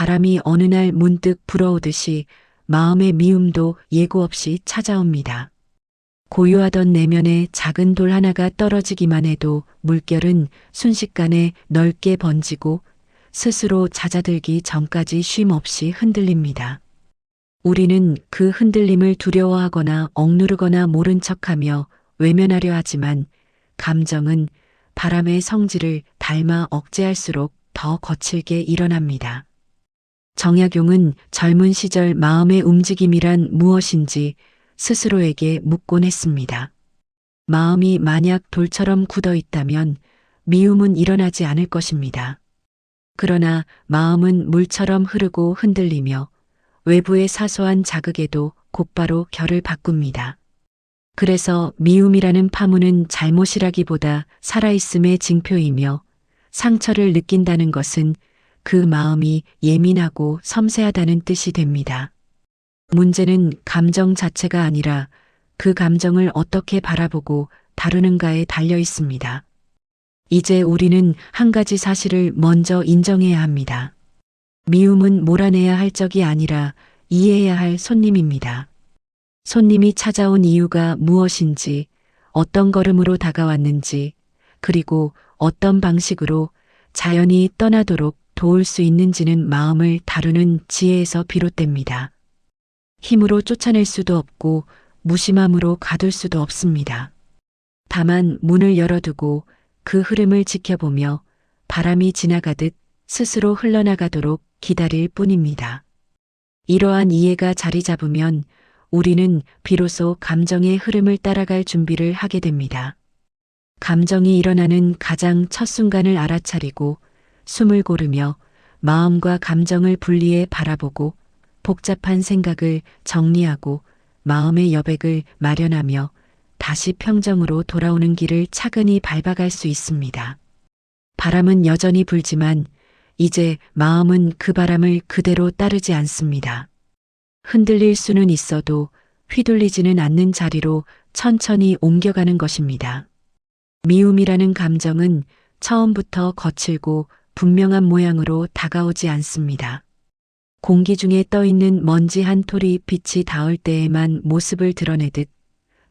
바람이 어느 날 문득 불어오듯이 마음의 미움도 예고 없이 찾아옵니다. 고요하던 내면에 작은 돌 하나가 떨어지기만 해도 물결은 순식간에 넓게 번지고 스스로 잦아들기 전까지 쉼 없이 흔들립니다. 우리는 그 흔들림을 두려워하거나 억누르거나 모른 척하며 외면하려 하지만 감정은 바람의 성질을 닮아 억제할수록 더 거칠게 일어납니다. 정약용은 젊은 시절 마음의 움직임이란 무엇인지 스스로에게 묻곤 했습니다. 마음이 만약 돌처럼 굳어 있다면 미움은 일어나지 않을 것입니다. 그러나 마음은 물처럼 흐르고 흔들리며 외부의 사소한 자극에도 곧바로 결을 바꿉니다. 그래서 미움이라는 파문은 잘못이라기보다 살아있음의 징표이며 상처를 느낀다는 것은 그 마음이 예민하고 섬세하다는 뜻이 됩니다. 문제는 감정 자체가 아니라 그 감정을 어떻게 바라보고 다루는가에 달려 있습니다. 이제 우리는 한 가지 사실을 먼저 인정해야 합니다. 미움은 몰아내야 할 적이 아니라 이해해야 할 손님입니다. 손님이 찾아온 이유가 무엇인지, 어떤 걸음으로 다가왔는지, 그리고 어떤 방식으로 자연히 떠나도록 도울 수 있는지는 마음을 다루는 지혜에서 비롯됩니다. 힘으로 쫓아낼 수도 없고 무심함으로 가둘 수도 없습니다. 다만 문을 열어두고 그 흐름을 지켜보며 바람이 지나가듯 스스로 흘러나가도록 기다릴 뿐입니다. 이러한 이해가 자리 잡으면 우리는 비로소 감정의 흐름을 따라갈 준비를 하게 됩니다. 감정이 일어나는 가장 첫 순간을 알아차리고 숨을 고르며 마음과 감정을 분리해 바라보고 복잡한 생각을 정리하고 마음의 여백을 마련하며 다시 평정으로 돌아오는 길을 차근히 밟아갈 수 있습니다. 바람은 여전히 불지만 이제 마음은 그 바람을 그대로 따르지 않습니다. 흔들릴 수는 있어도 휘둘리지는 않는 자리로 천천히 옮겨가는 것입니다. 미움이라는 감정은 처음부터 거칠고 분명한 모양으로 다가오지 않습니다. 공기 중에 떠있는 먼지 한 톨이 빛이 닿을 때에만 모습을 드러내듯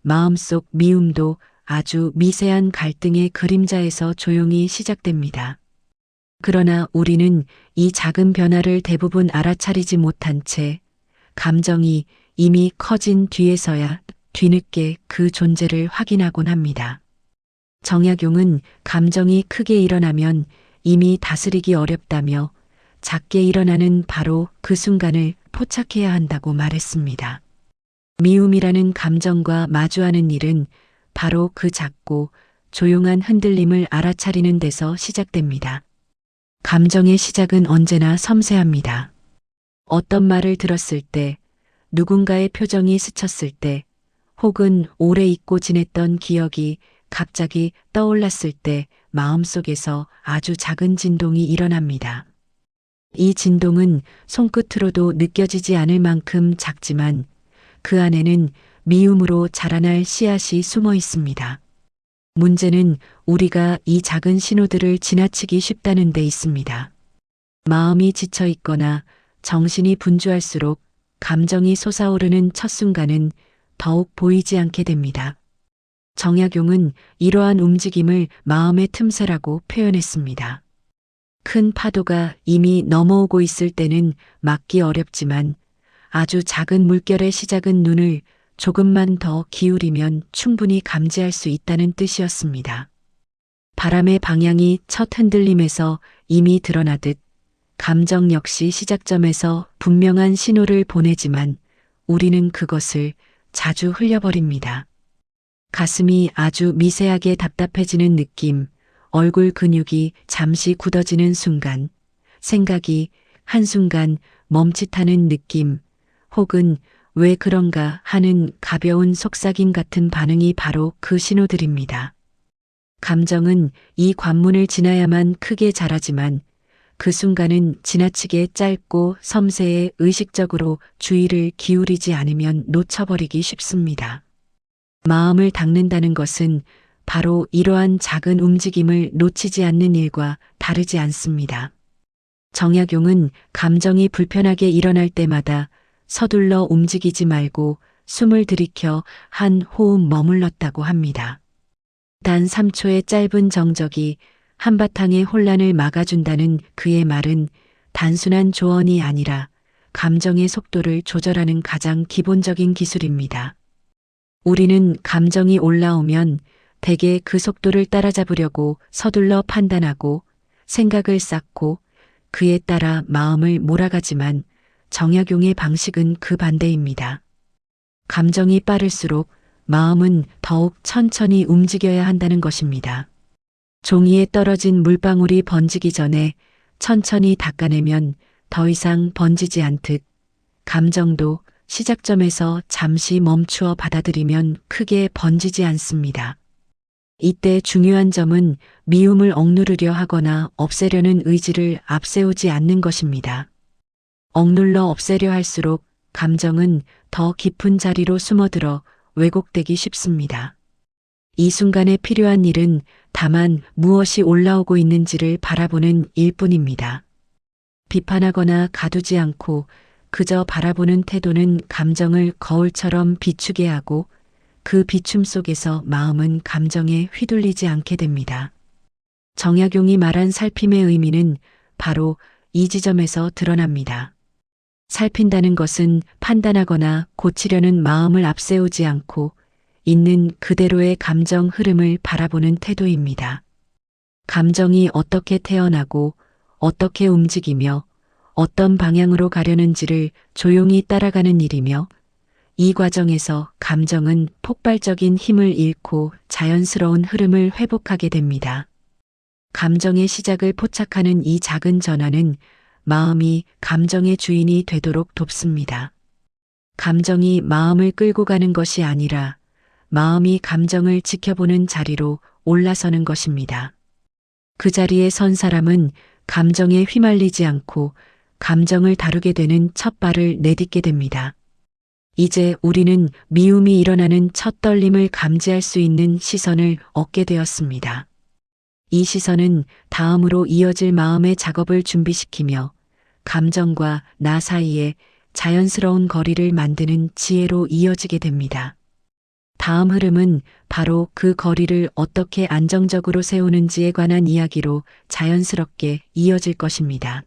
마음속 미움도 아주 미세한 갈등의 그림자에서 조용히 시작됩니다. 그러나 우리는 이 작은 변화를 대부분 알아차리지 못한 채 감정이 이미 커진 뒤에서야 뒤늦게 그 존재를 확인하곤 합니다. 정약용은 감정이 크게 일어나면 이미 다스리기 어렵다며 작게 일어나는 바로 그 순간을 포착해야 한다고 말했습니다. 미움이라는 감정과 마주하는 일은 바로 그 작고 조용한 흔들림을 알아차리는 데서 시작됩니다. 감정의 시작은 언제나 섬세합니다. 어떤 말을 들었을 때, 누군가의 표정이 스쳤을 때, 혹은 오래 잊고 지냈던 기억이 갑자기 떠올랐을 때 마음속에서 아주 작은 진동이 일어납니다. 이 진동은 손끝으로도 느껴지지 않을 만큼 작지만 그 안에는 미움으로 자라날 씨앗이 숨어 있습니다. 문제는 우리가 이 작은 신호들을 지나치기 쉽다는 데 있습니다. 마음이 지쳐 있거나 정신이 분주할수록 감정이 솟아오르는 첫 순간은 더욱 보이지 않게 됩니다. 정약용은 이러한 움직임을 마음의 틈새라고 표현했습니다. 큰 파도가 이미 넘어오고 있을 때는 막기 어렵지만 아주 작은 물결의 시작은 눈을 조금만 더 기울이면 충분히 감지할 수 있다는 뜻이었습니다. 바람의 방향이 첫 흔들림에서 이미 드러나듯 감정 역시 시작점에서 분명한 신호를 보내지만 우리는 그것을 자주 흘려버립니다. 가슴이 아주 미세하게 답답해지는 느낌, 얼굴 근육이 잠시 굳어지는 순간, 생각이 한순간 멈칫하는 느낌, 혹은 왜 그런가 하는 가벼운 속삭임 같은 반응이 바로 그 신호들입니다. 감정은 이 관문을 지나야만 크게 자라지만 그 순간은 지나치게 짧고 섬세해 의식적으로 주의를 기울이지 않으면 놓쳐버리기 쉽습니다. 마음을 닦는다는 것은 바로 이러한 작은 움직임을 놓치지 않는 일과 다르지 않습니다. 정약용은 감정이 불편하게 일어날 때마다 서둘러 움직이지 말고 숨을 들이켜 한 호흡 머물렀다고 합니다. 단 3초의 짧은 정적이 한바탕의 혼란을 막아준다는 그의 말은 단순한 조언이 아니라 감정의 속도를 조절하는 가장 기본적인 기술입니다. 우리는 감정이 올라오면 대개 그 속도를 따라잡으려고 서둘러 판단하고 생각을 쌓고 그에 따라 마음을 몰아가지만 정약용의 방식은 그 반대입니다. 감정이 빠를수록 마음은 더욱 천천히 움직여야 한다는 것입니다. 종이에 떨어진 물방울이 번지기 전에 천천히 닦아내면 더 이상 번지지 않듯 감정도 시작점에서 잠시 멈추어 받아들이면 크게 번지지 않습니다. 이때 중요한 점은 미움을 억누르려 하거나 없애려는 의지를 앞세우지 않는 것입니다. 억눌러 없애려 할수록 감정은 더 깊은 자리로 숨어들어 왜곡되기 쉽습니다. 이 순간에 필요한 일은 다만 무엇이 올라오고 있는지를 바라보는 일뿐입니다. 비판하거나 가두지 않고 그저 바라보는 태도는 감정을 거울처럼 비추게 하고 그 비춤 속에서 마음은 감정에 휘둘리지 않게 됩니다. 정약용이 말한 살핌의 의미는 바로 이 지점에서 드러납니다. 살핀다는 것은 판단하거나 고치려는 마음을 앞세우지 않고 있는 그대로의 감정 흐름을 바라보는 태도입니다. 감정이 어떻게 태어나고 어떻게 움직이며 어떤 방향으로 가려는지를 조용히 따라가는 일이며 이 과정에서 감정은 폭발적인 힘을 잃고 자연스러운 흐름을 회복하게 됩니다. 감정의 시작을 포착하는 이 작은 전환은 마음이 감정의 주인이 되도록 돕습니다. 감정이 마음을 끌고 가는 것이 아니라 마음이 감정을 지켜보는 자리로 올라서는 것입니다. 그 자리에 선 사람은 감정에 휘말리지 않고 감정을 다루게 되는 첫 발을 내딛게 됩니다. 이제 우리는 미움이 일어나는 첫 떨림을 감지할 수 있는 시선을 얻게 되었습니다. 이 시선은 다음으로 이어질 마음의 작업을 준비시키며 감정과 나 사이에 자연스러운 거리를 만드는 지혜로 이어지게 됩니다. 다음 흐름은 바로 그 거리를 어떻게 안정적으로 세우는지에 관한 이야기로 자연스럽게 이어질 것입니다.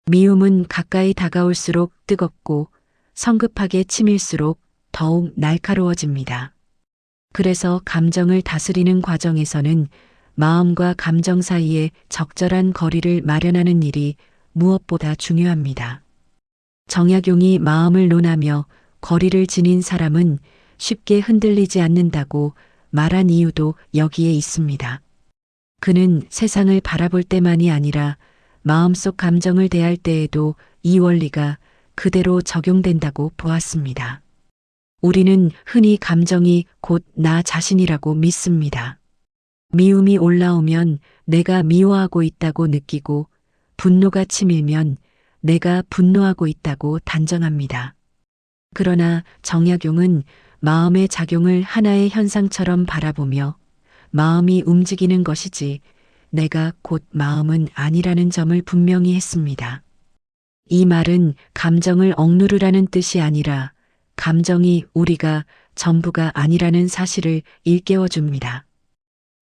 미움은 가까이 다가올수록 뜨겁고 성급하게 치밀수록 더욱 날카로워집니다. 그래서 감정을 다스리는 과정에서는 마음과 감정 사이에 적절한 거리를 마련하는 일이 무엇보다 중요합니다. 정약용이 마음을 논하며 거리를 지닌 사람은 쉽게 흔들리지 않는다고 말한 이유도 여기에 있습니다. 그는 세상을 바라볼 때만이 아니라 마음속 감정을 대할 때에도 이 원리가 그대로 적용된다고 보았습니다. 우리는 흔히 감정이 곧 나 자신이라고 믿습니다. 미움이 올라오면 내가 미워하고 있다고 느끼고 분노가 치밀면 내가 분노하고 있다고 단정합니다. 그러나 정약용은 마음의 작용을 하나의 현상처럼 바라보며 마음이 움직이는 것이지 내가 곧 마음은 아니라는 점을 분명히 했습니다. 이 말은 감정을 억누르라는 뜻이 아니라 감정이 우리가 전부가 아니라는 사실을 일깨워 줍니다.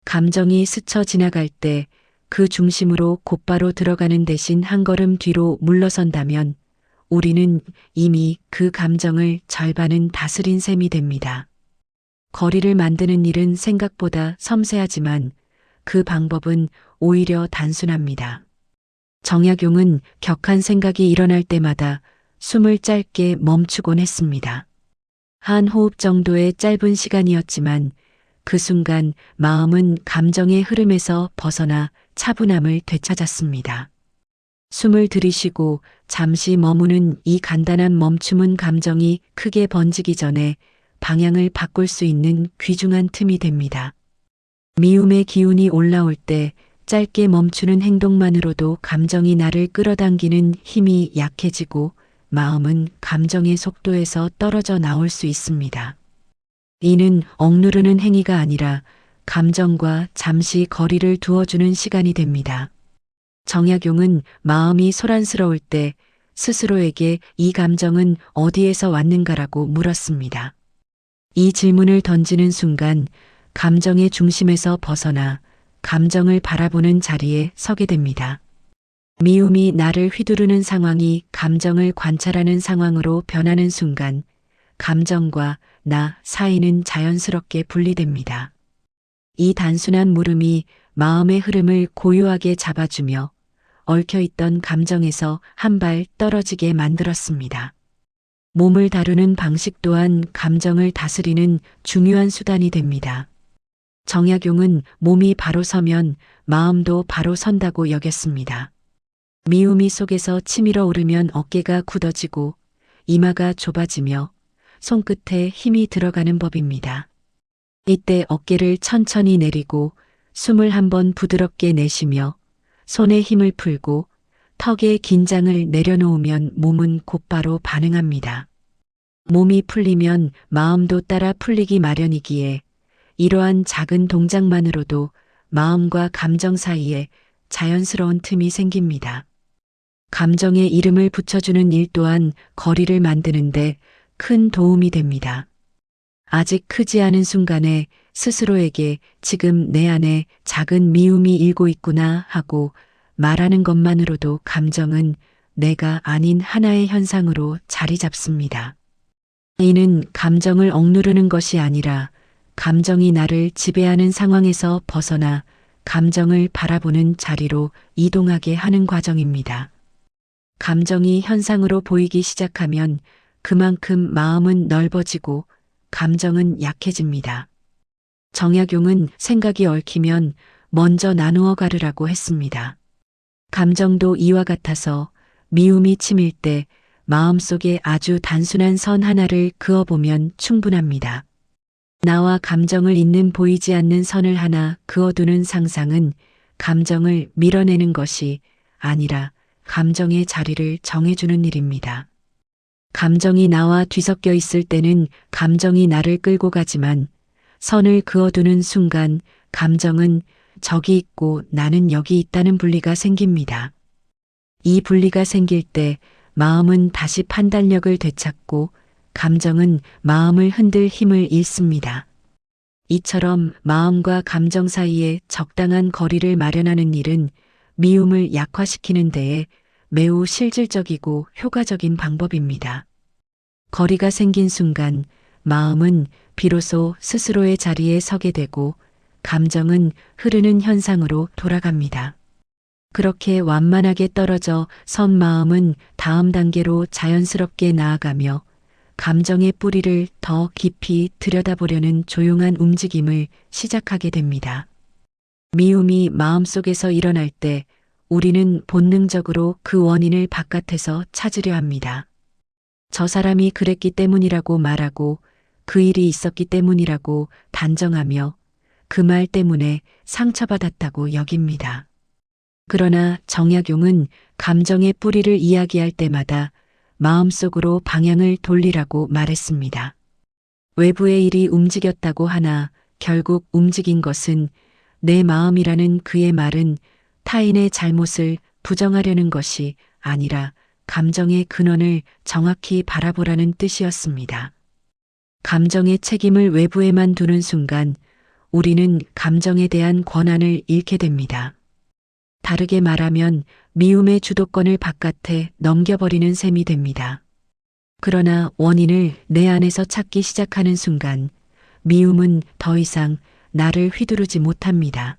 감정이 스쳐 지나갈 때 그 중심으로 곧바로 들어가는 대신 한 걸음 뒤로 물러선다면 우리는 이미 그 감정을 절반은 다스린 셈이 됩니다. 거리를 만드는 일은 생각보다 섬세하지만 그 방법은 오히려 단순합니다. 정약용은 격한 생각이 일어날 때마다 숨을 짧게 멈추곤 했습니다. 한 호흡 정도의 짧은 시간이었지만 그 순간 마음은 감정의 흐름에서 벗어나 차분함을 되찾았습니다. 숨을 들이쉬고 잠시 머무는 이 간단한 멈춤은 감정이 크게 번지기 전에 방향을 바꿀 수 있는 귀중한 틈이 됩니다. 미움의 기운이 올라올 때 짧게 멈추는 행동만으로도 감정이 나를 끌어당기는 힘이 약해지고 마음은 감정의 속도에서 떨어져 나올 수 있습니다. 이는 억누르는 행위가 아니라 감정과 잠시 거리를 두어주는 시간이 됩니다. 정약용은 마음이 소란스러울 때 스스로에게 이 감정은 어디에서 왔는가라고 물었습니다. 이 질문을 던지는 순간 감정의 중심에서 벗어나 감정을 바라보는 자리에 서게 됩니다. 미움이 나를 휘두르는 상황이 감정을 관찰하는 상황으로 변하는 순간 감정과 나 사이는 자연스럽게 분리됩니다. 이 단순한 물음이 마음의 흐름을 고요하게 잡아주며 얽혀있던 감정에서 한 발 떨어지게 만들었습니다. 몸을 다루는 방식 또한 감정을 다스리는 중요한 수단이 됩니다. 정약용은 몸이 바로 서면 마음도 바로 선다고 여겼습니다. 미움이 속에서 치밀어 오르면 어깨가 굳어지고 이마가 좁아지며 손끝에 힘이 들어가는 법입니다. 이때 어깨를 천천히 내리고 숨을 한번 부드럽게 내쉬며 손에 힘을 풀고 턱에 긴장을 내려놓으면 몸은 곧바로 반응합니다. 몸이 풀리면 마음도 따라 풀리기 마련이기에 이러한 작은 동작만으로도 마음과 감정 사이에 자연스러운 틈이 생깁니다. 감정에 이름을 붙여주는 일 또한 거리를 만드는데 큰 도움이 됩니다. 아직 크지 않은 순간에 스스로에게 지금 내 안에 작은 미움이 일고 있구나 하고 말하는 것만으로도 감정은 내가 아닌 하나의 현상으로 자리 잡습니다. 이는 감정을 억누르는 것이 아니라 감정이 나를 지배하는 상황에서 벗어나 감정을 바라보는 자리로 이동하게 하는 과정입니다. 감정이 현상으로 보이기 시작하면 그만큼 마음은 넓어지고 감정은 약해집니다. 정약용은 생각이 얽히면 먼저 나누어 가르라고 했습니다. 감정도 이와 같아서 미움이 치밀 때 마음속에 아주 단순한 선 하나를 그어보면 충분합니다. 나와 감정을 잇는 보이지 않는 선을 하나 그어두는 상상은 감정을 밀어내는 것이 아니라 감정의 자리를 정해주는 일입니다. 감정이 나와 뒤섞여 있을 때는 감정이 나를 끌고 가지만 선을 그어두는 순간 감정은 저기 있고 나는 여기 있다는 분리가 생깁니다. 이 분리가 생길 때 마음은 다시 판단력을 되찾고 감정은 마음을 흔들 힘을 잃습니다. 이처럼 마음과 감정 사이에 적당한 거리를 마련하는 일은 미움을 약화시키는 데에 매우 실질적이고 효과적인 방법입니다. 거리가 생긴 순간 마음은 비로소 스스로의 자리에 서게 되고 감정은 흐르는 현상으로 돌아갑니다. 그렇게 완만하게 떨어져 선 마음은 다음 단계로 자연스럽게 나아가며 감정의 뿌리를 더 깊이 들여다보려는 조용한 움직임을 시작하게 됩니다. 미움이 마음속에서 일어날 때 우리는 본능적으로 그 원인을 바깥에서 찾으려 합니다. 저 사람이 그랬기 때문이라고 말하고 그 일이 있었기 때문이라고 단정하며 그 말 때문에 상처받았다고 여깁니다. 그러나 정약용은 감정의 뿌리를 이야기할 때마다 마음속으로 방향을 돌리라고 말했습니다. 외부의 일이 움직였다고 하나 결국 움직인 것은 내 마음이라는 그의 말은 타인의 잘못을 부정하려는 것이 아니라 감정의 근원을 정확히 바라보라는 뜻이었습니다. 감정의 책임을 외부에만 두는 순간 우리는 감정에 대한 권한을 잃게 됩니다. 다르게 말하면 미움의 주도권을 바깥에 넘겨버리는 셈이 됩니다. 그러나 원인을 내 안에서 찾기 시작하는 순간 미움은 더 이상 나를 휘두르지 못합니다.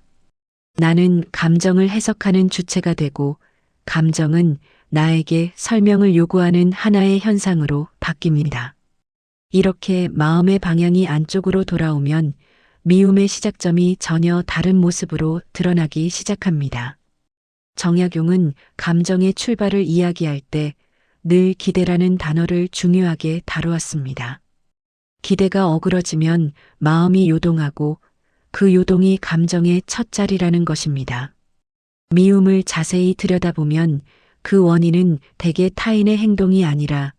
나는 감정을 해석하는 주체가 되고 감정은 나에게 설명을 요구하는 하나의 현상으로 바뀝니다. 이렇게 마음의 방향이 안쪽으로 돌아오면 미움의 시작점이 전혀 다른 모습으로 드러나기 시작합니다. 정약용은 감정의 출발을 이야기할 때 늘 기대라는 단어를 중요하게 다루었습니다. 기대가 어그러지면 마음이 요동하고 그 요동이 감정의 첫 자리라는 것입니다. 미움을 자세히 들여다보면 그 원인은 대개 타인의 행동이 아니라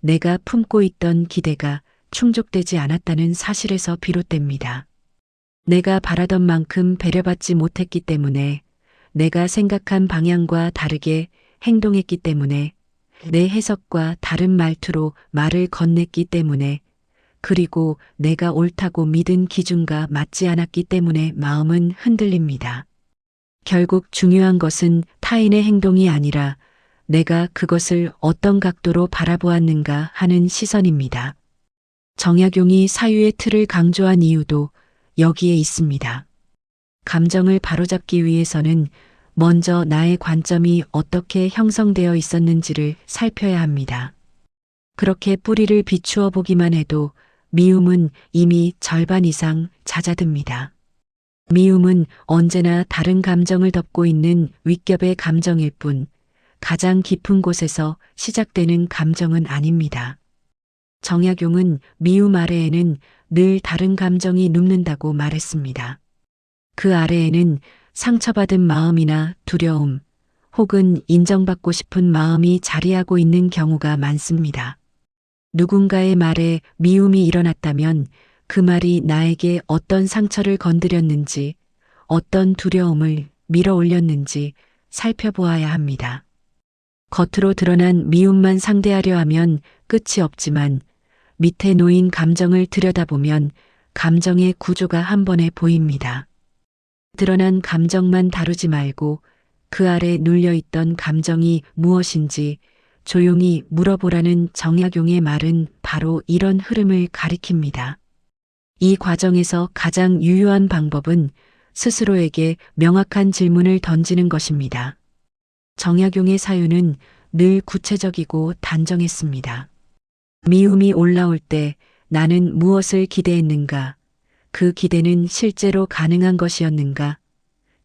내가 품고 있던 기대가 충족되지 않았다는 사실에서 비롯됩니다. 내가 바라던 만큼 배려받지 못했기 때문에 내가 생각한 방향과 다르게 행동했기 때문에, 내 해석과 다른 말투로 말을 건넸기 때문에, 그리고 내가 옳다고 믿은 기준과 맞지 않았기 때문에 마음은 흔들립니다. 결국 중요한 것은 타인의 행동이 아니라 내가 그것을 어떤 각도로 바라보았는가 하는 시선입니다. 정약용이 사유의 틀을 강조한 이유도 여기에 있습니다. 감정을 바로잡기 위해서는 먼저 나의 관점이 어떻게 형성되어 있었는지를 살펴야 합니다. 그렇게 뿌리를 비추어 보기만 해도 미움은 이미 절반 이상 잦아듭니다. 미움은 언제나 다른 감정을 덮고 있는 윗겹의 감정일 뿐 가장 깊은 곳에서 시작되는 감정은 아닙니다. 정약용은 미움 아래에는 늘 다른 감정이 눕는다고 말했습니다. 그 아래에는 상처받은 마음이나 두려움, 혹은 인정받고 싶은 마음이 자리하고 있는 경우가 많습니다. 누군가의 말에 미움이 일어났다면 그 말이 나에게 어떤 상처를 건드렸는지, 어떤 두려움을 밀어 올렸는지 살펴보아야 합니다. 겉으로 드러난 미움만 상대하려 하면 끝이 없지만 밑에 놓인 감정을 들여다보면 감정의 구조가 한 번에 보입니다. 드러난 감정만 다루지 말고 그 아래 눌려있던 감정이 무엇인지 조용히 물어보라는 정약용의 말은 바로 이런 흐름을 가리킵니다. 이 과정에서 가장 유효한 방법은 스스로에게 명확한 질문을 던지는 것입니다. 정약용의 사유는 늘 구체적이고 단정했습니다. 미움이 올라올 때 나는 무엇을 기대했는가? 그 기대는 실제로 가능한 것이었는가?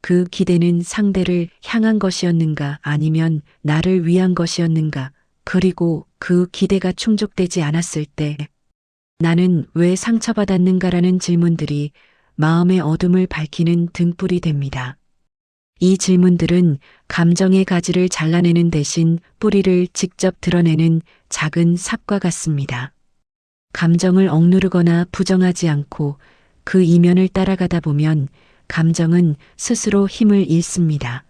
그 기대는 상대를 향한 것이었는가 아니면 나를 위한 것이었는가? 그리고 그 기대가 충족되지 않았을 때 나는 왜 상처받았는가라는 질문들이 마음의 어둠을 밝히는 등불이 됩니다. 이 질문들은 감정의 가지를 잘라내는 대신 뿌리를 직접 드러내는 작은 삽과 같습니다. 감정을 억누르거나 부정하지 않고 그 이면을 따라가다 보면 감정은 스스로 힘을 잃습니다.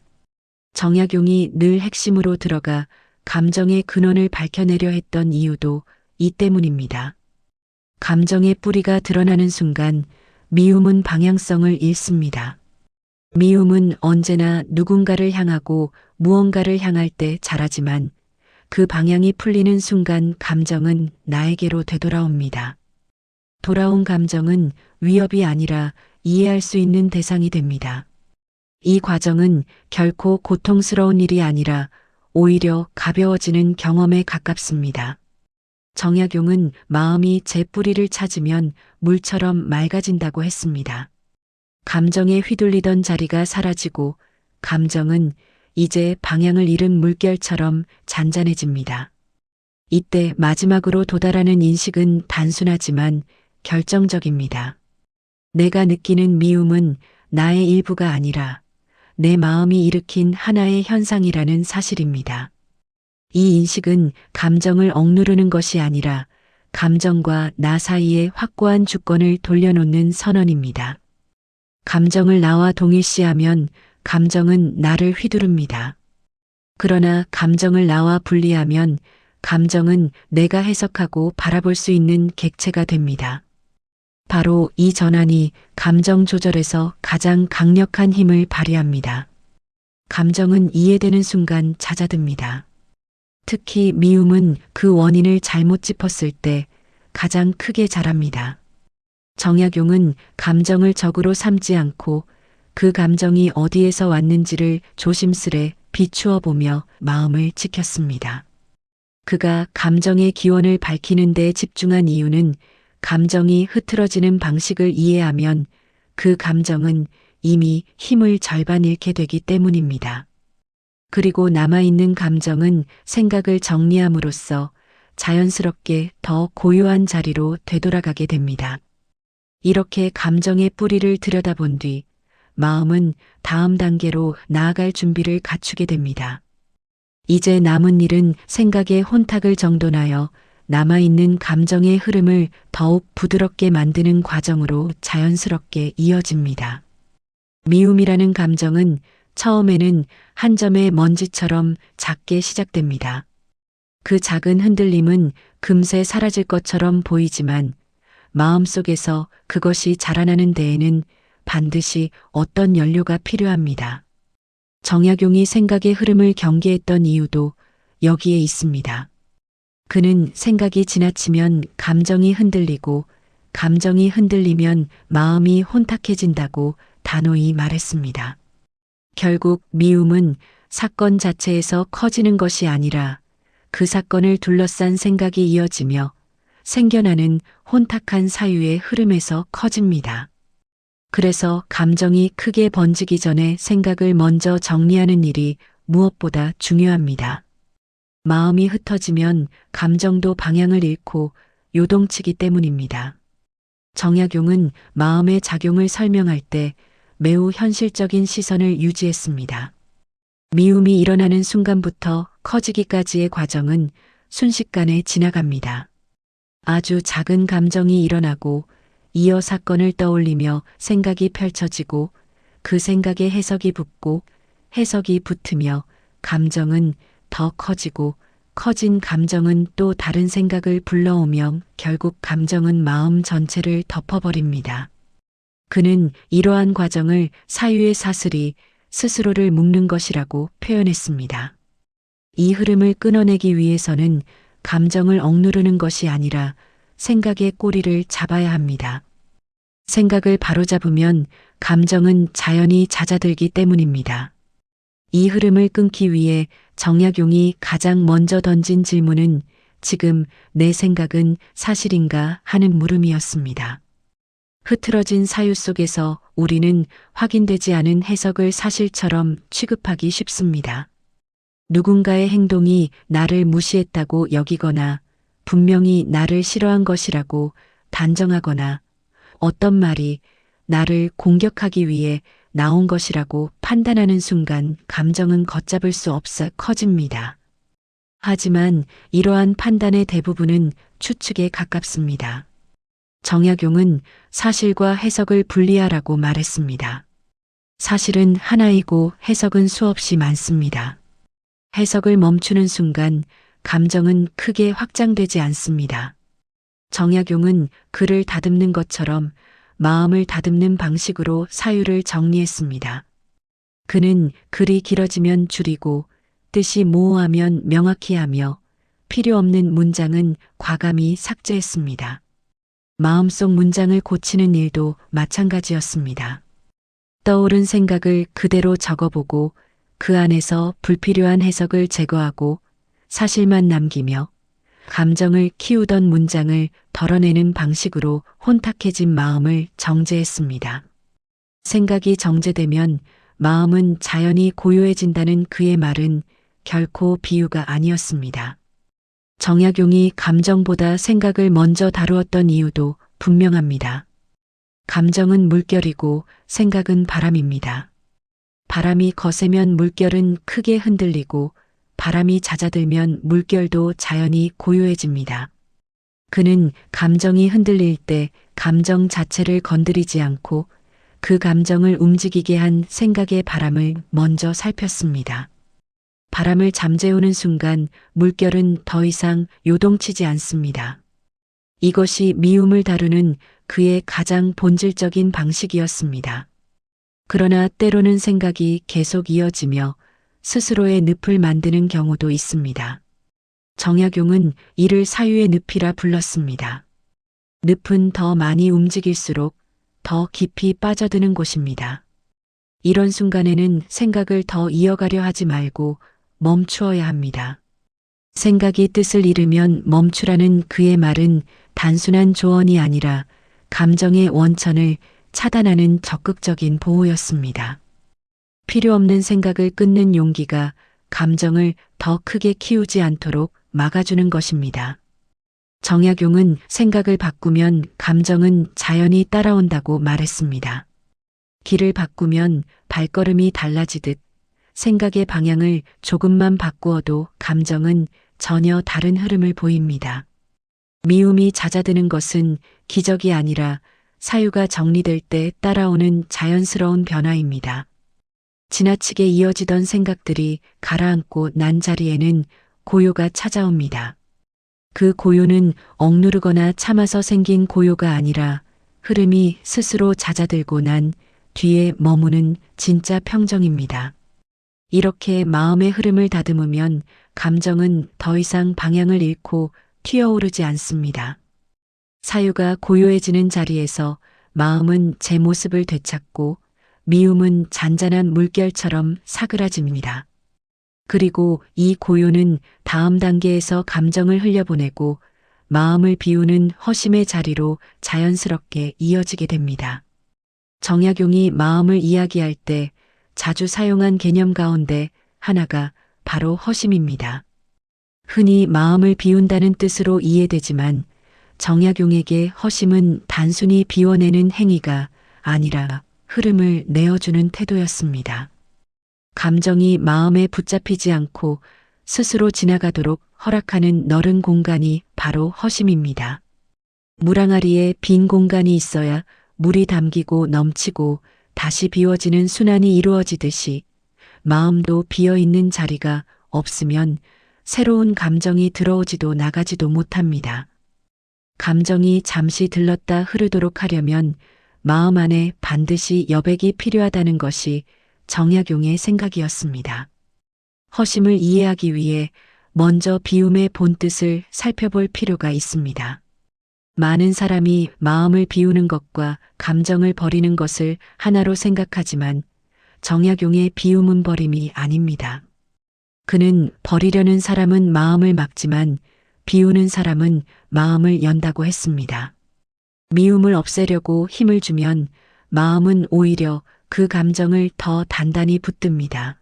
정약용이 늘 핵심으로 들어가 감정의 근원을 밝혀내려 했던 이유도 이 때문입니다. 감정의 뿌리가 드러나는 순간 미움은 방향성을 잃습니다. 미움은 언제나 누군가를 향하고 무언가를 향할 때 자라지만 그 방향이 풀리는 순간 감정은 나에게로 되돌아옵니다. 돌아온 감정은 위협이 아니라 이해할 수 있는 대상이 됩니다. 이 과정은 결코 고통스러운 일이 아니라 오히려 가벼워지는 경험에 가깝습니다. 정약용은 마음이 제 뿌리를 찾으면 물처럼 맑아진다고 했습니다. 감정에 휘둘리던 자리가 사라지고 감정은 이제 방향을 잃은 물결처럼 잔잔해집니다. 이때 마지막으로 도달하는 인식은 단순하지만 결정적입니다. 내가 느끼는 미움은 나의 일부가 아니라 내 마음이 일으킨 하나의 현상이라는 사실입니다. 이 인식은 감정을 억누르는 것이 아니라 감정과 나 사이의 확고한 주권을 돌려놓는 선언입니다. 감정을 나와 동일시하면 감정은 나를 휘두릅니다. 그러나 감정을 나와 분리하면 감정은 내가 해석하고 바라볼 수 있는 객체가 됩니다. 바로 이 전환이 감정 조절에서 가장 강력한 힘을 발휘합니다. 감정은 이해되는 순간 잦아듭니다. 특히 미움은 그 원인을 잘못 짚었을 때 가장 크게 자랍니다. 정약용은 감정을 적으로 삼지 않고 그 감정이 어디에서 왔는지를 조심스레 비추어 보며 마음을 지켰습니다. 그가 감정의 기원을 밝히는 데 집중한 이유는 감정이 흐트러지는 방식을 이해하면 그 감정은 이미 힘을 절반 잃게 되기 때문입니다. 그리고 남아있는 감정은 생각을 정리함으로써 자연스럽게 더 고요한 자리로 되돌아가게 됩니다. 이렇게 감정의 뿌리를 들여다본 뒤 마음은 다음 단계로 나아갈 준비를 갖추게 됩니다. 이제 남은 일은 생각의 혼탁을 정돈하여 남아있는 감정의 흐름을 더욱 부드럽게 만드는 과정으로 자연스럽게 이어집니다. 미움이라는 감정은 처음에는 한 점의 먼지처럼 작게 시작됩니다. 그 작은 흔들림은 금세 사라질 것처럼 보이지만 마음속에서 그것이 자라나는 데에는 반드시 어떤 연료가 필요합니다. 정약용이 생각의 흐름을 경계했던 이유도 여기에 있습니다. 그는 생각이 지나치면 감정이 흔들리고 감정이 흔들리면 마음이 혼탁해진다고 단호히 말했습니다. 결국 미움은 사건 자체에서 커지는 것이 아니라 그 사건을 둘러싼 생각이 이어지며 생겨나는 혼탁한 사유의 흐름에서 커집니다. 그래서 감정이 크게 번지기 전에 생각을 먼저 정리하는 일이 무엇보다 중요합니다. 마음이 흩어지면 감정도 방향을 잃고 요동치기 때문입니다. 정약용은 마음의 작용을 설명할 때 매우 현실적인 시선을 유지했습니다. 미움이 일어나는 순간부터 커지기까지의 과정은 순식간에 지나갑니다. 아주 작은 감정이 일어나고 이어 사건을 떠올리며 생각이 펼쳐지고 그 생각에 해석이 붙고 해석이 붙으며 감정은 더 커지고 커진 감정은 또 다른 생각을 불러오며 결국 감정은 마음 전체를 덮어버립니다. 그는 이러한 과정을 사유의 사슬이 스스로를 묶는 것이라고 표현했습니다. 이 흐름을 끊어내기 위해서는 감정을 억누르는 것이 아니라 생각의 꼬리를 잡아야 합니다. 생각을 바로잡으면 감정은 자연히 잦아들기 때문입니다. 이 흐름을 끊기 위해 정약용이 가장 먼저 던진 질문은 지금 내 생각은 사실인가 하는 물음이었습니다. 흐트러진 사유 속에서 우리는 확인되지 않은 해석을 사실처럼 취급하기 쉽습니다. 누군가의 행동이 나를 무시했다고 여기거나 분명히 나를 싫어한 것이라고 단정하거나 어떤 말이 나를 공격하기 위해 나온 것이라고 판단하는 순간 감정은 걷잡을 수 없어 커집니다. 하지만 이러한 판단의 대부분은 추측에 가깝습니다. 정약용은 사실과 해석을 분리하라고 말했습니다. 사실은 하나이고 해석은 수없이 많습니다. 해석을 멈추는 순간 감정은 크게 확장되지 않습니다. 정약용은 글을 다듬는 것처럼 마음을 다듬는 방식으로 사유를 정리했습니다. 그는 글이 길어지면 줄이고 뜻이 모호하면 명확히 하며 필요 없는 문장은 과감히 삭제했습니다. 마음속 문장을 고치는 일도 마찬가지였습니다. 떠오른 생각을 그대로 적어보고 그 안에서 불필요한 해석을 제거하고 사실만 남기며 감정을 키우던 문장을 덜어내는 방식으로 혼탁해진 마음을 정제했습니다. 생각이 정제되면 마음은 자연히 고요해진다는 그의 말은 결코 비유가 아니었습니다. 정약용이 감정보다 생각을 먼저 다루었던 이유도 분명합니다. 감정은 물결이고 생각은 바람입니다. 바람이 거세면 물결은 크게 흔들리고 바람이 잦아들면 물결도 자연히 고요해집니다. 그는 감정이 흔들릴 때 감정 자체를 건드리지 않고 그 감정을 움직이게 한 생각의 바람을 먼저 살폈습니다. 바람을 잠재우는 순간 물결은 더 이상 요동치지 않습니다. 이것이 미움을 다루는 그의 가장 본질적인 방식이었습니다. 그러나 때로는 생각이 계속 이어지며 스스로의 늪을 만드는 경우도 있습니다. 정약용은 이를 사유의 늪이라 불렀습니다. 늪은 더 많이 움직일수록 더 깊이 빠져드는 곳입니다. 이런 순간에는 생각을 더 이어가려 하지 말고 멈추어야 합니다. 생각이 뜻을 잃으면 멈추라는 그의 말은 단순한 조언이 아니라 감정의 원천을 차단하는 적극적인 보호였습니다. 필요 없는 생각을 끊는 용기가 감정을 더 크게 키우지 않도록 막아주는 것입니다. 정약용은 생각을 바꾸면 감정은 자연히 따라온다고 말했습니다. 길을 바꾸면 발걸음이 달라지듯 생각의 방향을 조금만 바꾸어도 감정은 전혀 다른 흐름을 보입니다. 미움이 잦아드는 것은 기적이 아니라 사유가 정리될 때 따라오는 자연스러운 변화입니다. 지나치게 이어지던 생각들이 가라앉고 난 자리에는 고요가 찾아옵니다. 그 고요는 억누르거나 참아서 생긴 고요가 아니라 흐름이 스스로 잦아들고 난 뒤에 머무는 진짜 평정입니다. 이렇게 마음의 흐름을 다듬으면 감정은 더 이상 방향을 잃고 튀어오르지 않습니다. 사유가 고요해지는 자리에서 마음은 제 모습을 되찾고 미움은 잔잔한 물결처럼 사그라집니다. 그리고 이 고요는 다음 단계에서 감정을 흘려보내고 마음을 비우는 허심의 자리로 자연스럽게 이어지게 됩니다. 정약용이 마음을 이야기할 때 자주 사용한 개념 가운데 하나가 바로 허심입니다. 흔히 마음을 비운다는 뜻으로 이해되지만 정약용에게 허심은 단순히 비워내는 행위가 아니라 흐름을 내어주는 태도였습니다. 감정이 마음에 붙잡히지 않고 스스로 지나가도록 허락하는 넓은 공간이 바로 허심입니다. 물항아리에 빈 공간이 있어야 물이 담기고 넘치고 다시 비워지는 순환이 이루어지듯이 마음도 비어있는 자리가 없으면 새로운 감정이 들어오지도 나가지도 못합니다. 감정이 잠시 들렀다 흐르도록 하려면 마음 안에 반드시 여백이 필요하다는 것이 정약용의 생각이었습니다. 허심을 이해하기 위해 먼저 비움의 본뜻을 살펴볼 필요가 있습니다. 많은 사람이 마음을 비우는 것과 감정을 버리는 것을 하나로 생각하지만 정약용의 비움은 버림이 아닙니다. 그는 버리려는 사람은 마음을 막지만 비우는 사람은 마음을 연다고 했습니다. 미움을 없애려고 힘을 주면 마음은 오히려 그 감정을 더 단단히 붙듭니다.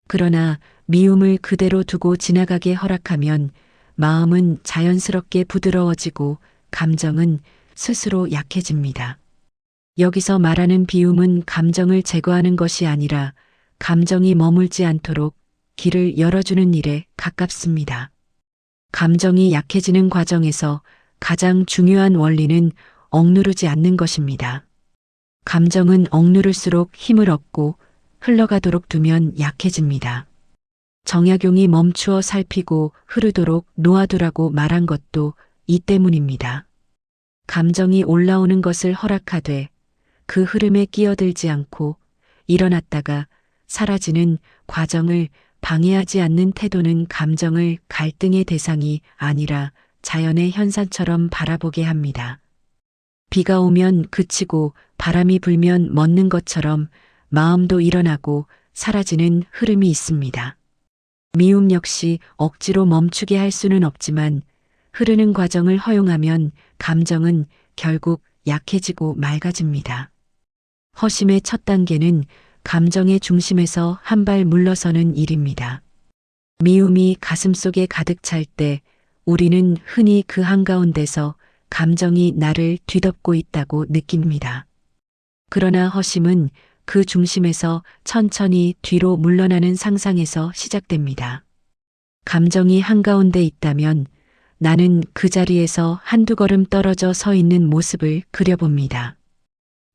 그러나 미움을 그대로 두고 지나가게 허락하면 마음은 자연스럽게 부드러워지고 감정은 스스로 약해집니다. 여기서 말하는 비움은 감정을 제거하는 것이 아니라 감정이 머물지 않도록 길을 열어주는 일에 가깝습니다. 감정이 약해지는 과정에서 가장 중요한 원리는 억누르지 않는 것입니다. 감정은 억누를수록 힘을 얻고 흘러가도록 두면 약해집니다. 정약용이 멈추어 살피고 흐르도록 놓아두라고 말한 것도 이 때문입니다. 감정이 올라오는 것을 허락하되 그 흐름에 끼어들지 않고 일어났다가 사라지는 과정을 방해하지 않는 태도는 감정을 갈등의 대상이 아니라 자연의 현상처럼 바라보게 합니다. 비가 오면 그치고 바람이 불면 멎는 것처럼 마음도 일어나고 사라지는 흐름이 있습니다. 미움 역시 억지로 멈추게 할 수는 없지만 흐르는 과정을 허용하면 감정은 결국 약해지고 맑아집니다. 허심의 첫 단계는 감정의 중심에서 한 발 물러서는 일입니다. 미움이 가슴속에 가득 찰 때 우리는 흔히 그 한가운데서 감정이 나를 뒤덮고 있다고 느낍니다. 그러나 허심은 그 중심에서 천천히 뒤로 물러나는 상상에서 시작됩니다. 감정이 한가운데 있다면 나는 그 자리에서 한두 걸음 떨어져 서 있는 모습을 그려봅니다.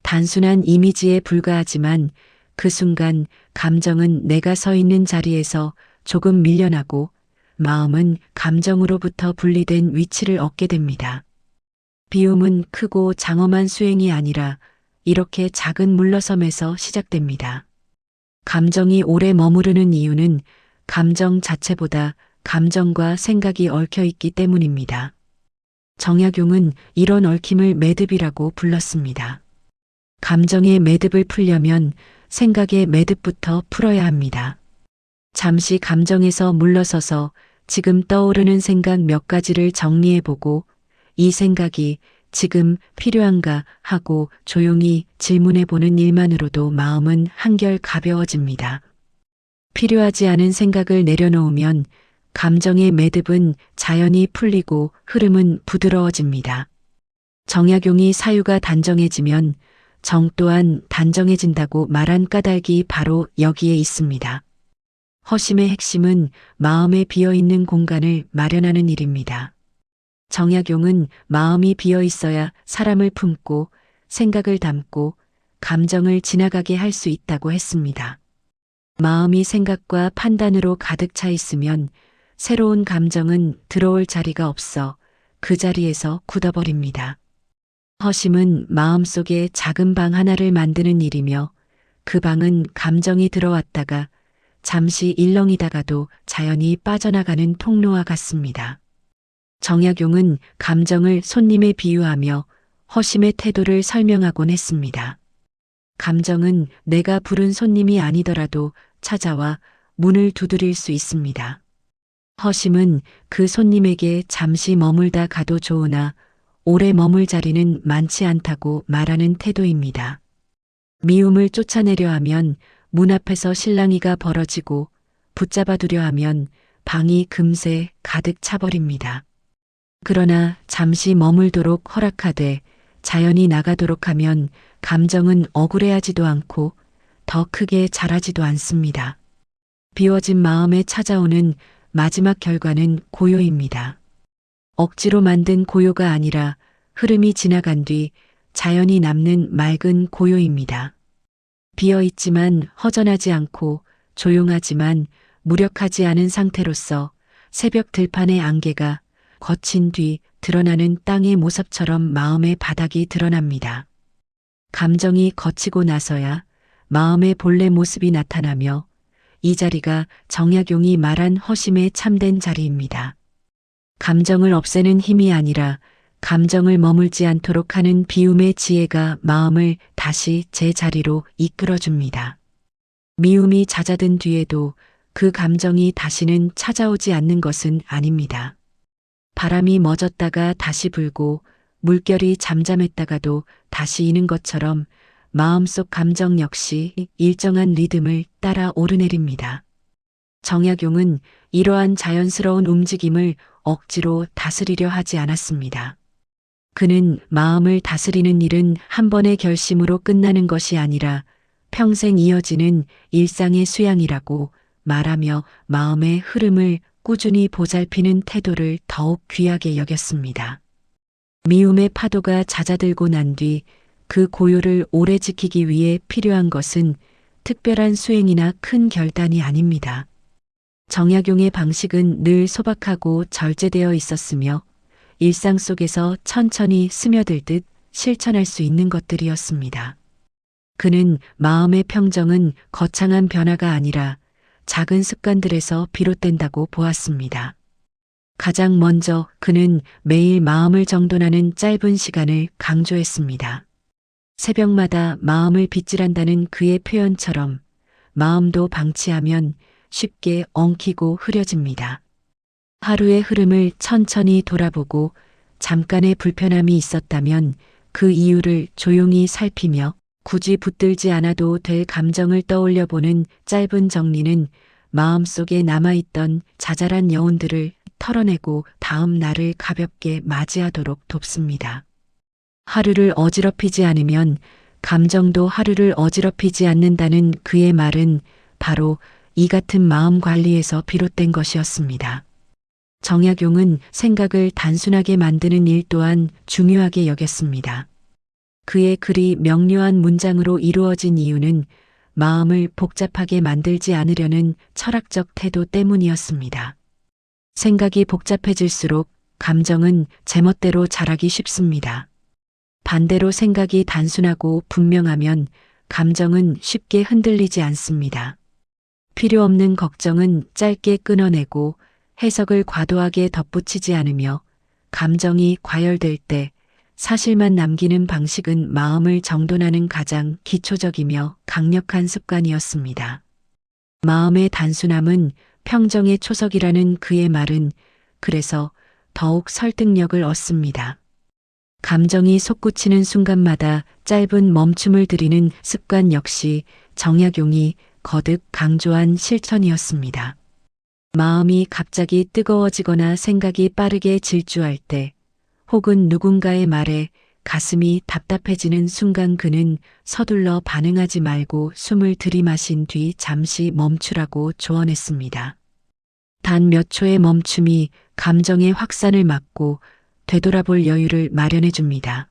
단순한 이미지에 불과하지만 그 순간 감정은 내가 서 있는 자리에서 조금 밀려나고 마음은 감정으로부터 분리된 위치를 얻게 됩니다. 비움은 크고 장엄한 수행이 아니라 이렇게 작은 물러섬에서 시작됩니다. 감정이 오래 머무르는 이유는 감정 자체보다 감정과 생각이 얽혀 있기 때문입니다. 정약용은 이런 얽힘을 매듭이라고 불렀습니다. 감정의 매듭을 풀려면 생각의 매듭부터 풀어야 합니다. 잠시 감정에서 물러서서 지금 떠오르는 생각 몇 가지를 정리해보고 이 생각이 지금 필요한가 하고 조용히 질문해보는 일만으로도 마음은 한결 가벼워집니다. 필요하지 않은 생각을 내려놓으면 감정의 매듭은 자연히 풀리고 흐름은 부드러워집니다. 정약용이 사유가 단정해지면 정 또한 단정해진다고 말한 까닭이 바로 여기에 있습니다. 허심의 핵심은 마음에 비어있는 공간을 마련하는 일입니다. 정약용은 마음이 비어 있어야 사람을 품고 생각을 담고 감정을 지나가게 할 수 있다고 했습니다. 마음이 생각과 판단으로 가득 차 있으면 새로운 감정은 들어올 자리가 없어 그 자리에서 굳어버립니다. 허심은 마음속에 작은 방 하나를 만드는 일이며 그 방은 감정이 들어왔다가 잠시 일렁이다가도 자연히 빠져나가는 통로와 같습니다. 정약용은 감정을 손님에 비유하며 허심의 태도를 설명하곤 했습니다. 감정은 내가 부른 손님이 아니더라도 찾아와 문을 두드릴 수 있습니다. 허심은 그 손님에게 잠시 머물다 가도 좋으나 오래 머물 자리는 많지 않다고 말하는 태도입니다. 미움을 쫓아내려 하면 문 앞에서 실랑이가 벌어지고 붙잡아두려 하면 방이 금세 가득 차버립니다. 그러나 잠시 머물도록 허락하되 자연히 나가도록 하면 감정은 억울해하지도 않고 더 크게 자라지도 않습니다. 비워진 마음에 찾아오는 마지막 결과는 고요입니다. 억지로 만든 고요가 아니라 흐름이 지나간 뒤 자연히 남는 맑은 고요입니다. 비어있지만 허전하지 않고 조용하지만 무력하지 않은 상태로서 새벽 들판의 안개가 거친 뒤 드러나는 땅의 모습처럼 마음의 바닥이 드러납니다. 감정이 거치고 나서야 마음의 본래 모습이 나타나며 이 자리가 정약용이 말한 허심의 참된 자리입니다. 감정을 없애는 힘이 아니라 감정을 머물지 않도록 하는 비움의 지혜가 마음을 다시 제자리로 이끌어줍니다. 미움이 잦아든 뒤에도 그 감정이 다시는 찾아오지 않는 것은 아닙니다. 바람이 멎었다가 다시 불고 물결이 잠잠했다가도 다시 이는 것처럼 마음속 감정 역시 일정한 리듬을 따라 오르내립니다. 정약용은 이러한 자연스러운 움직임을 억지로 다스리려 하지 않았습니다. 그는 마음을 다스리는 일은 한 번의 결심으로 끝나는 것이 아니라 평생 이어지는 일상의 수양이라고 말하며 마음의 흐름을 꾸준히 보살피는 태도를 더욱 귀하게 여겼습니다. 미움의 파도가 잦아들고 난 뒤 그 고요를 오래 지키기 위해 필요한 것은 특별한 수행이나 큰 결단이 아닙니다. 정약용의 방식은 늘 소박하고 절제되어 있었으며 일상 속에서 천천히 스며들듯 실천할 수 있는 것들이었습니다. 그는 마음의 평정은 거창한 변화가 아니라 작은 습관들에서 비롯된다고 보았습니다. 가장 먼저 그는 매일 마음을 정돈하는 짧은 시간을 강조했습니다. 새벽마다 마음을 빗질한다는 그의 표현처럼 마음도 방치하면 쉽게 엉키고 흐려집니다. 하루의 흐름을 천천히 돌아보고 잠깐의 불편함이 있었다면 그 이유를 조용히 살피며 굳이 붙들지 않아도 될 감정을 떠올려 보는 짧은 정리는 마음속에 남아있던 자잘한 여운들을 털어내고 다음 날을 가볍게 맞이하도록 돕습니다. 하루를 어지럽히지 않으면 감정도 하루를 어지럽히지 않는다는 그의 말은 바로 이 같은 마음 관리에서 비롯된 것이었습니다. 정약용은 생각을 단순하게 만드는 일 또한 중요하게 여겼습니다. 그의 글이 명료한 문장으로 이루어진 이유는 마음을 복잡하게 만들지 않으려는 철학적 태도 때문이었습니다. 생각이 복잡해질수록 감정은 제멋대로 자라기 쉽습니다. 반대로 생각이 단순하고 분명하면 감정은 쉽게 흔들리지 않습니다. 필요 없는 걱정은 짧게 끊어내고 해석을 과도하게 덧붙이지 않으며 감정이 과열될 때 사실만 남기는 방식은 마음을 정돈하는 가장 기초적이며 강력한 습관이었습니다. 마음의 단순함은 평정의 초석이라는 그의 말은 그래서 더욱 설득력을 얻습니다. 감정이 솟구치는 순간마다 짧은 멈춤을 들이는 습관 역시 정약용이 거듭 강조한 실천이었습니다. 마음이 갑자기 뜨거워지거나 생각이 빠르게 질주할 때 혹은 누군가의 말에 가슴이 답답해지는 순간 그는 서둘러 반응하지 말고 숨을 들이마신 뒤 잠시 멈추라고 조언했습니다. 단 몇 초의 멈춤이 감정의 확산을 막고 되돌아볼 여유를 마련해 줍니다.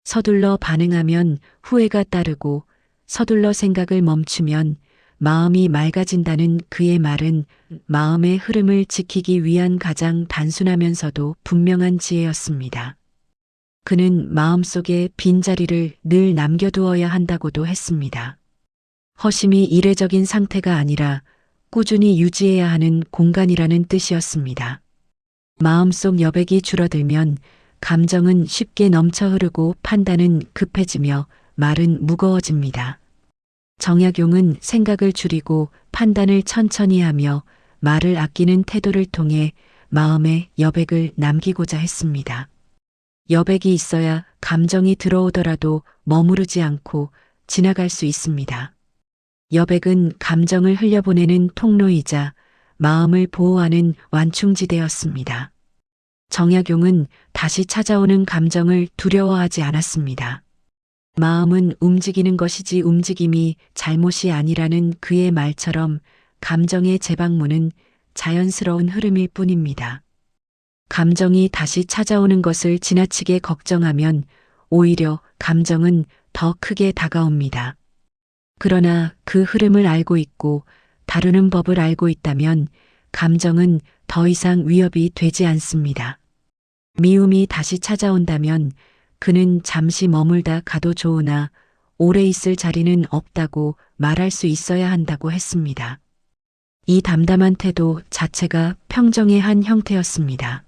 서둘러 반응하면 후회가 따르고 서둘러 생각을 멈추면 마음이 맑아진다는 그의 말은 마음의 흐름을 지키기 위한 가장 단순하면서도 분명한 지혜였습니다. 그는 마음속에 빈자리를 늘 남겨두어야 한다고도 했습니다. 허심이 이례적인 상태가 아니라 꾸준히 유지해야 하는 공간이라는 뜻이었습니다. 마음속 여백이 줄어들면 감정은 쉽게 넘쳐 흐르고 판단은 급해지며 말은 무거워집니다. 정약용은 생각을 줄이고 판단을 천천히 하며 말을 아끼는 태도를 통해 마음의 여백을 남기고자 했습니다. 여백이 있어야 감정이 들어오더라도 머무르지 않고 지나갈 수 있습니다. 여백은 감정을 흘려보내는 통로이자 마음을 보호하는 완충지대였습니다. 정약용은 다시 찾아오는 감정을 두려워하지 않았습니다. 마음은 움직이는 것이지 움직임이 잘못이 아니라는 그의 말처럼 감정의 재방문은 자연스러운 흐름일 뿐입니다. 감정이 다시 찾아오는 것을 지나치게 걱정하면 오히려 감정은 더 크게 다가옵니다. 그러나 그 흐름을 알고 있고 다루는 법을 알고 있다면 감정은 더 이상 위협이 되지 않습니다. 미움이 다시 찾아온다면 그는 잠시 머물다 가도 좋으나 오래 있을 자리는 없다고 말할 수 있어야 한다고 했습니다. 이 담담한 태도 자체가 평정의 한 형태였습니다.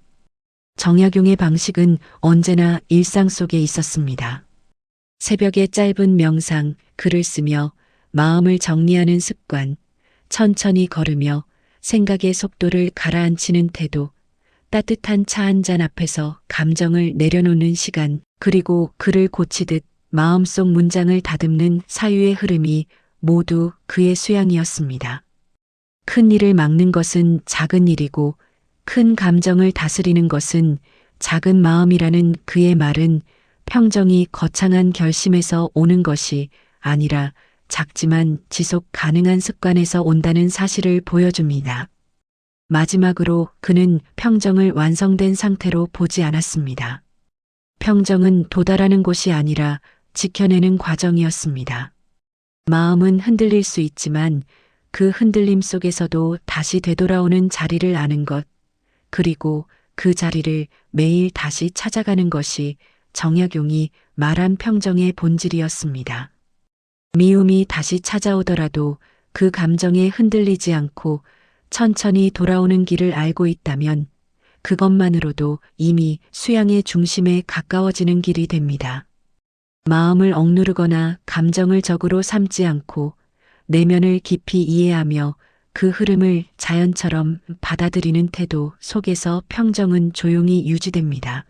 정약용의 방식은 언제나 일상 속에 있었습니다. 새벽에 짧은 명상, 글을 쓰며 마음을 정리하는 습관, 천천히 걸으며 생각의 속도를 가라앉히는 태도, 따뜻한 차 한 잔 앞에서 감정을 내려놓는 시간, 그리고 글을 고치듯 마음속 문장을 다듬는 사유의 흐름이 모두 그의 수양이었습니다. 큰 일을 막는 것은 작은 일이고 큰 감정을 다스리는 것은 작은 마음이라는 그의 말은 평정이 거창한 결심에서 오는 것이 아니라 작지만 지속 가능한 습관에서 온다는 사실을 보여줍니다. 마지막으로 그는 평정을 완성된 상태로 보지 않았습니다. 평정은 도달하는 곳이 아니라 지켜내는 과정이었습니다. 마음은 흔들릴 수 있지만 그 흔들림 속에서도 다시 되돌아오는 자리를 아는 것, 그리고 그 자리를 매일 다시 찾아가는 것이 정약용이 말한 평정의 본질이었습니다. 미움이 다시 찾아오더라도 그 감정에 흔들리지 않고 천천히 돌아오는 길을 알고 있다면 그것만으로도 이미 수양의 중심에 가까워지는 길이 됩니다. 마음을 억누르거나 감정을 적으로 삼지 않고 내면을 깊이 이해하며 그 흐름을 자연처럼 받아들이는 태도 속에서 평정은 조용히 유지됩니다.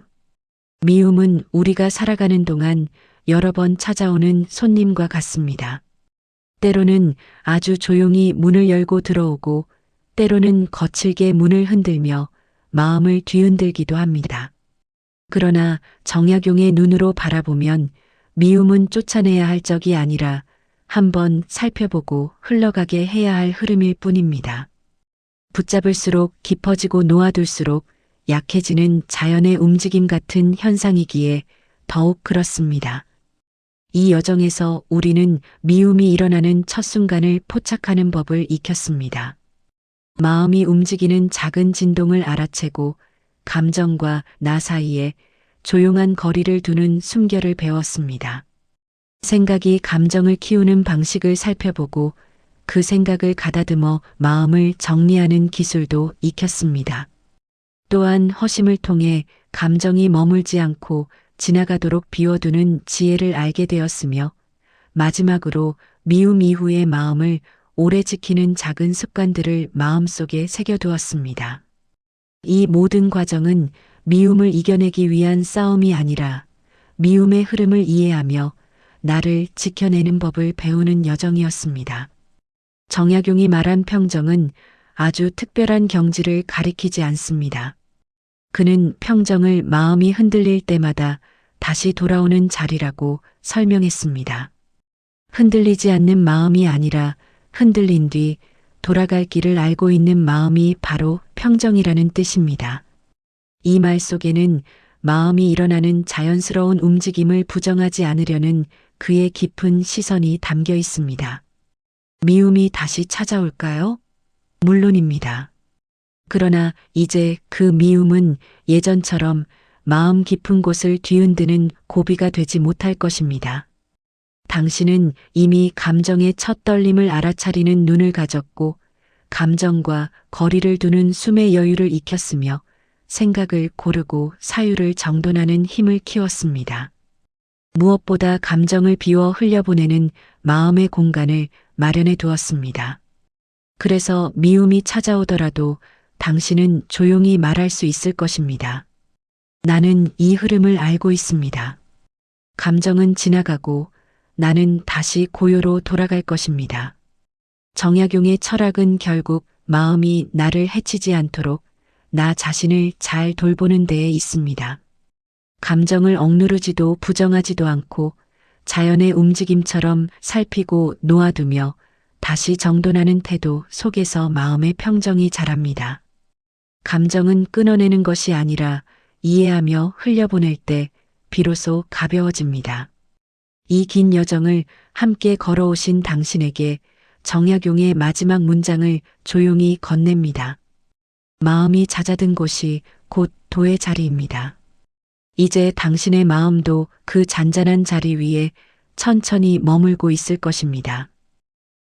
미움은 우리가 살아가는 동안 여러 번 찾아오는 손님과 같습니다. 때로는 아주 조용히 문을 열고 들어오고 때로는 거칠게 문을 흔들며 마음을 뒤흔들기도 합니다. 그러나 정약용의 눈으로 바라보면 미움은 쫓아내야 할 적이 아니라 한번 살펴보고 흘러가게 해야 할 흐름일 뿐입니다. 붙잡을수록 깊어지고 놓아둘수록 약해지는 자연의 움직임 같은 현상이기에 더욱 그렇습니다. 이 여정에서 우리는 미움이 일어나는 첫 순간을 포착하는 법을 익혔습니다. 마음이 움직이는 작은 진동을 알아채고 감정과 나 사이에 조용한 거리를 두는 숨결을 배웠습니다. 생각이 감정을 키우는 방식을 살펴보고 그 생각을 가다듬어 마음을 정리하는 기술도 익혔습니다. 또한 허심을 통해 감정이 머물지 않고 지나가도록 비워두는 지혜를 알게 되었으며 마지막으로 미움 이후의 마음을 오래 지키는 작은 습관들을 마음속에 새겨두었습니다. 이 모든 과정은 미움을 이겨내기 위한 싸움이 아니라 미움의 흐름을 이해하며 나를 지켜내는 법을 배우는 여정이었습니다. 정약용이 말한 평정은 아주 특별한 경지를 가리키지 않습니다. 그는 평정을 마음이 흔들릴 때마다 다시 돌아오는 자리라고 설명했습니다. 흔들리지 않는 마음이 아니라 흔들린 뒤 돌아갈 길을 알고 있는 마음이 바로 평정이라는 뜻입니다. 이 말 속에는 마음이 일어나는 자연스러운 움직임을 부정하지 않으려는 그의 깊은 시선이 담겨 있습니다. 미움이 다시 찾아올까요? 물론입니다. 그러나 이제 그 미움은 예전처럼 마음 깊은 곳을 뒤흔드는 고비가 되지 못할 것입니다. 당신은 이미 감정의 첫 떨림을 알아차리는 눈을 가졌고 감정과 거리를 두는 숨의 여유를 익혔으며 생각을 고르고 사유를 정돈하는 힘을 키웠습니다. 무엇보다 감정을 비워 흘려보내는 마음의 공간을 마련해 두었습니다. 그래서 미움이 찾아오더라도 당신은 조용히 말할 수 있을 것입니다. 나는 이 흐름을 알고 있습니다. 감정은 지나가고 나는 다시 고요로 돌아갈 것입니다. 정약용의 철학은 결국 마음이 나를 해치지 않도록 나 자신을 잘 돌보는 데에 있습니다. 감정을 억누르지도 부정하지도 않고 자연의 움직임처럼 살피고 놓아두며 다시 정돈하는 태도 속에서 마음의 평정이 자랍니다. 감정은 끊어내는 것이 아니라 이해하며 흘려보낼 때 비로소 가벼워집니다. 이 긴 여정을 함께 걸어오신 당신에게 정약용의 마지막 문장을 조용히 건넵니다. 마음이 잦아든 곳이 곧 도의 자리입니다. 이제 당신의 마음도 그 잔잔한 자리 위에 천천히 머물고 있을 것입니다.